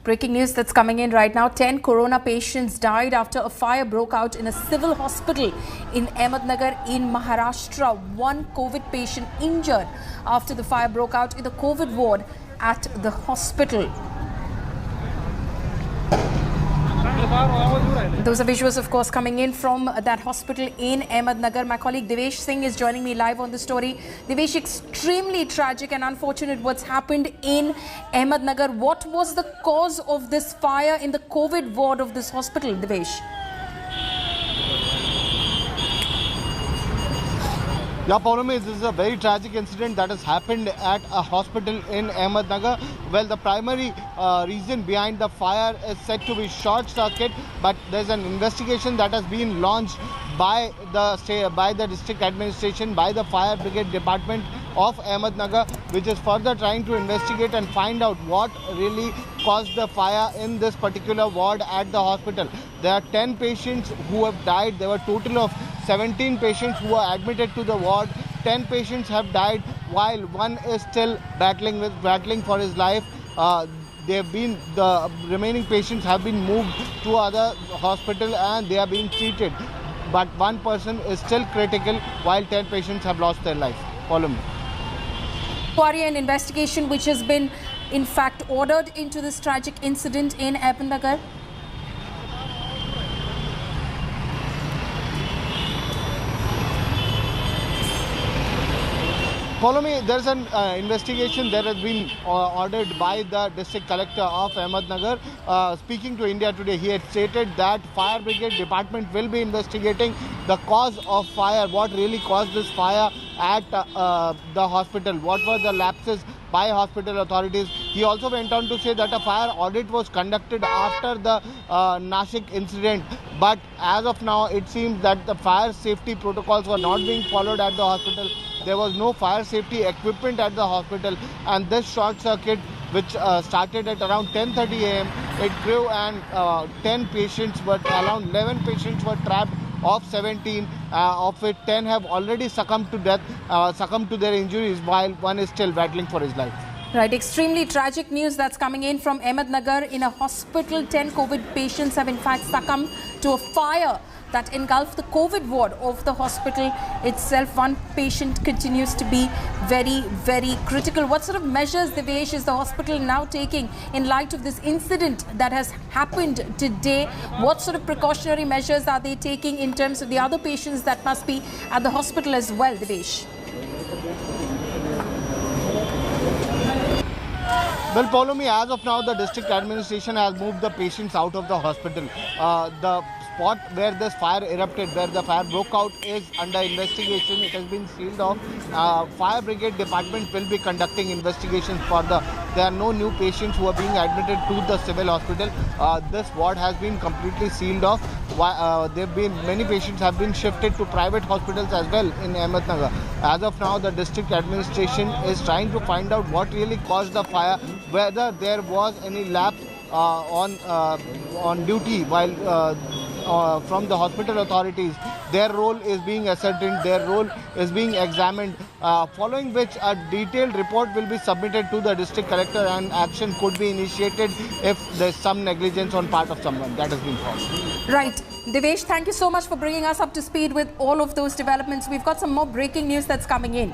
Breaking news that's coming in right now. 10 corona patients died after a fire broke out in a civil hospital in Ahmednagar in Maharashtra. One COVID patient injured after the fire broke out in the COVID ward at the hospital. Those are visuals, of course, coming in from that hospital in Ahmednagar. My colleague Devesh Singh is joining me live on the story. Devesh, extremely tragic and unfortunate what's happened in Ahmednagar. What was the cause of this fire in the COVID ward of this hospital, Devesh? Yeah, Paulami, this is a very tragic incident that has happened at a hospital in Ahmednagar. Well, the primary reason behind the fire is said to be short circuit, but there's an investigation that has been launched by the district administration, by the fire brigade department of Ahmednagar, which is further trying to investigate and find out what really caused the fire in this particular ward at the hospital. There are 10 patients who have died. There were a total of 17 patients who were admitted to the ward. 10 patients have died, while one is still battling for his life. The remaining patients have been moved to other hospital and they are being treated. But one person is still critical, while 10 patients have lost their life. Follow me. Inquiry and investigation which has been in fact ordered into this tragic incident in Ahmednagar. Follow me. There's an investigation that has been ordered by the district collector of Ahmednagar. Speaking to India Today, he had stated that fire brigade department will be investigating the cause of fire, what really caused this fire at the hospital, what were the lapses by hospital authorities. He also went on to say that a fire audit was conducted after the Nashik incident, but as of now it seems that the fire safety protocols were not being followed at the hospital. There was no fire safety equipment at the hospital, and this short circuit, which started at around 10:30 a.m., it grew and 10 patients were, around 11 patients were trapped of 17, of which 10 have already succumbed to death, succumbed to their injuries, while one is still battling for his life. Right, extremely tragic news that's coming in from Ahmednagar. In a hospital, 10 COVID patients have in fact succumbed to a fire that engulfed the COVID ward of the hospital itself. One patient continues to be very, very critical. What sort of measures, Devesh, is the hospital now taking in light of this incident that has happened today? What sort of precautionary measures are they taking in terms of the other patients that must be at the hospital as well, Devesh? Well, follow me. As of now, the district administration has moved the patients out of the hospital. The spot where this fire erupted, where the fire broke out, is under investigation. It has been sealed off. Fire brigade department will be conducting investigations further. There are no new patients who are being admitted to the civil hospital. This ward has been completely sealed off. Many patients have been shifted to private hospitals as well in Ahmednagar. As of now, the district administration is trying to find out what really caused the fire, whether there was any lapse on duty while from the hospital authorities. Their role is being ascertained, their role is being examined, following which a detailed report will be submitted to the district collector and action could be initiated if there's some negligence on part of someone that has been found. Right. Devesh, thank you so much for bringing us up to speed with all of those developments. We've got some more breaking news that's coming in.